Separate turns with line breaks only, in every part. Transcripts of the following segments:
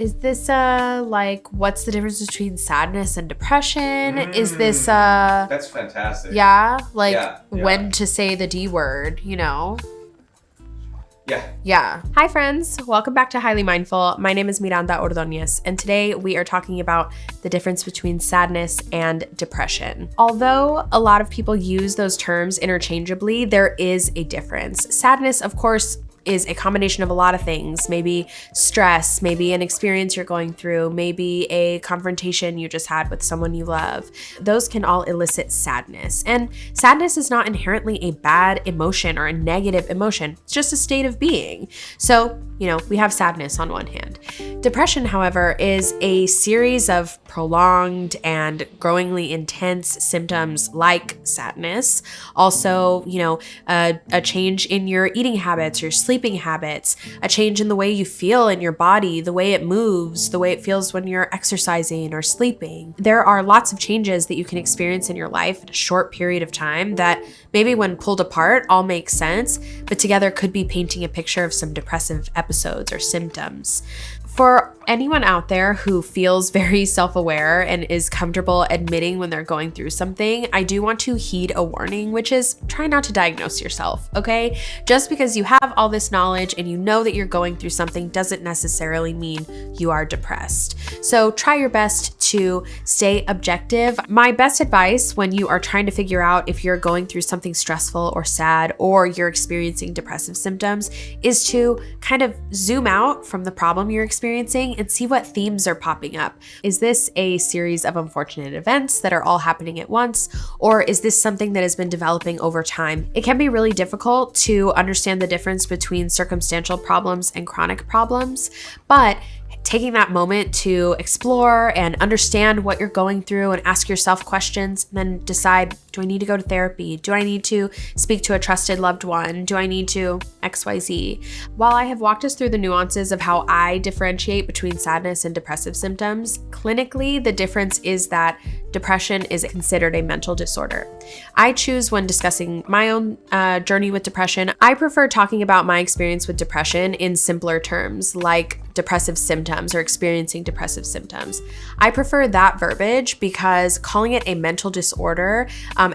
Is this like what's the difference between sadness and depression? Is this
That's fantastic.
Yeah, like
Yeah.
when to say the D word, you know?
Yeah.
Hi friends, welcome back to Highly Mindful. My name is Miranda Ordóñez, and today we are talking about the difference between sadness and depression. Although a lot of people use those terms interchangeably, there is a difference. Sadness, of course, is a combination of a lot of things. Maybe stress, maybe an experience you're going through, maybe a confrontation you just had with someone you love. Those can all elicit sadness. And sadness is not inherently a bad emotion or a negative emotion. It's just a state of being. So, we have sadness on one hand. Depression, however, is a series of prolonged and growingly intense symptoms like sadness. Also, a change in your eating habits, your sleeping habits, a change in the way you feel in your body, the way it moves, the way it feels when you're exercising or sleeping. There are lots of changes that you can experience in your life in a short period of time that maybe when pulled apart all make sense, but together could be painting a picture of some depressive episodes or symptoms. For anyone out there who feels very self-aware and is comfortable admitting when they're going through something, I do want to heed a warning, which is try not to diagnose yourself, okay? Just because you have all this knowledge and you know that you're going through something doesn't necessarily mean you are depressed. So try your best to stay objective. My best advice when you are trying to figure out if you're going through something stressful or sad or you're experiencing depressive symptoms is to kind of zoom out from the problem you're experiencing and see what themes are popping up. Is this a series of unfortunate events that are all happening at once, or is this something that has been developing over time? It can be really difficult to understand the difference between circumstantial problems and chronic problems, but taking that moment to explore and understand what you're going through and ask yourself questions, and then decide, do I need to go to therapy? Do I need to speak to a trusted loved one? Do I need to XYZ? While I have walked us through the nuances of how I differentiate between sadness and depressive symptoms, clinically, the difference is that depression is considered a mental disorder. I choose when discussing my own journey with depression, I prefer talking about my experience with depression in simpler terms, like depressive symptoms or experiencing depressive symptoms. I prefer that verbiage because calling it a mental disorder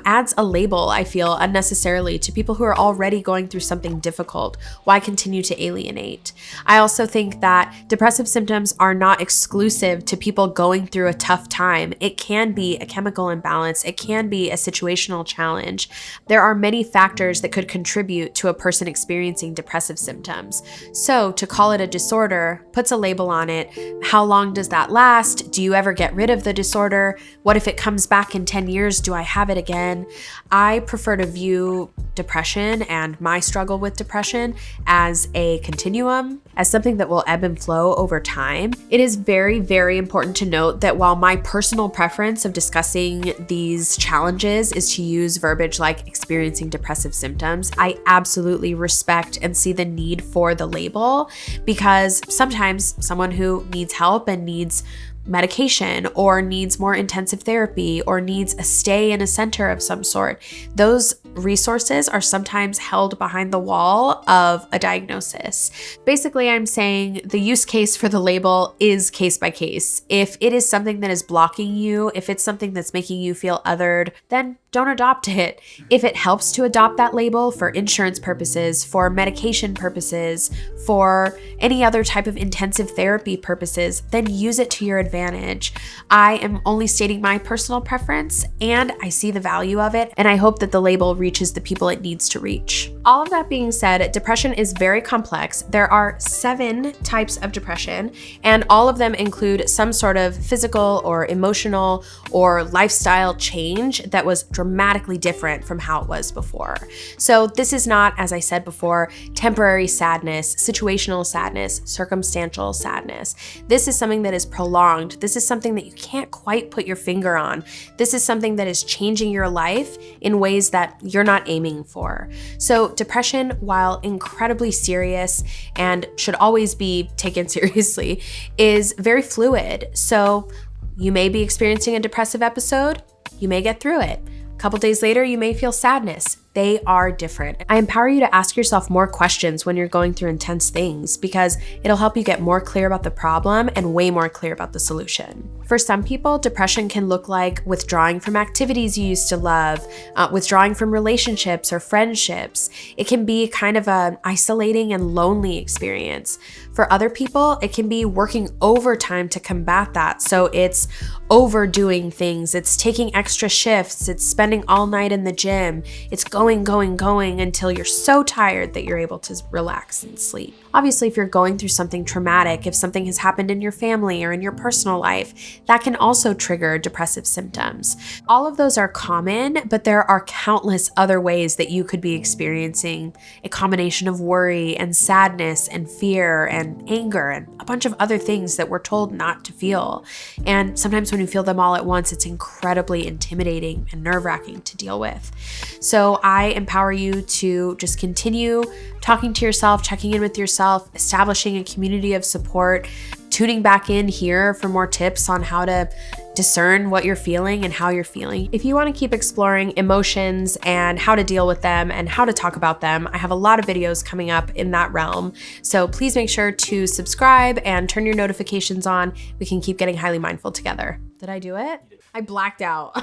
adds a label, I feel, unnecessarily to people who are already going through something difficult. Why continue to alienate? I also think that depressive symptoms are not exclusive to people going through a tough time. It can be a chemical imbalance. It can be a situational challenge. There are many factors that could contribute to a person experiencing depressive symptoms. So to call it a disorder puts a label on it. How long does that last? Do you ever get rid of the disorder? What if it comes back in 10 years? Do I have it again? I prefer to view depression and my struggle with depression as a continuum, as something that will ebb and flow over time. It is very, very important to note that while my personal preference of discussing these challenges is to use verbiage like experiencing depressive symptoms, I absolutely respect and see the need for the label, because sometimes someone who needs help and needs medication or needs more intensive therapy or needs a stay in a center of some sort, those resources are sometimes held behind the wall of a diagnosis. Basically, I'm saying the use case for the label is case by case. If it is something that is blocking you, if it's something that's making you feel othered, then don't adopt it. If it helps to adopt that label for insurance purposes, for medication purposes, for any other type of intensive therapy purposes, then use it to your advantage. I am only stating my personal preference, and I see the value of it, and I hope that the label reaches the people it needs to reach. All of that being said, depression is very complex. There are 7 types of depression, and all of them include some sort of physical or emotional or lifestyle change that was dramatically different from how it was before. So this is not, as I said before, temporary sadness, situational sadness, circumstantial sadness. This is something that is prolonged. This is something that you can't quite put your finger on. This is something that is changing your life in ways that you're not aiming for. So depression, while incredibly serious and should always be taken seriously, is very fluid. So you may be experiencing a depressive episode, you may get through it. A couple days later, you may feel sadness. They are different. I empower you to ask yourself more questions when you're going through intense things because it'll help you get more clear about the problem and way more clear about the solution. For some people, depression can look like withdrawing from activities you used to love, withdrawing from relationships or friendships. It can be kind of an isolating and lonely experience. For other people, it can be working overtime to combat that. So it's overdoing things, it's taking extra shifts, it's spending all night in the gym, it's going until you're so tired that you're able to relax and sleep. Obviously, if you're going through something traumatic, if something has happened in your family or in your personal life, that can also trigger depressive symptoms. All of those are common, but there are countless other ways that you could be experiencing a combination of worry and sadness and fear and anger and a bunch of other things that we're told not to feel. And sometimes when you feel them all at once, it's incredibly intimidating and nerve-wracking to deal with. So I empower you to just continue talking to yourself, checking in with yourself, establishing a community of support, tuning back in here for more tips on how to discern what you're feeling and how you're feeling. If you want to keep exploring emotions and how to deal with them and how to talk about them, I have a lot of videos coming up in that realm. So please make sure to subscribe and turn your notifications on. We can keep getting highly mindful together. Did I do it? I blacked out.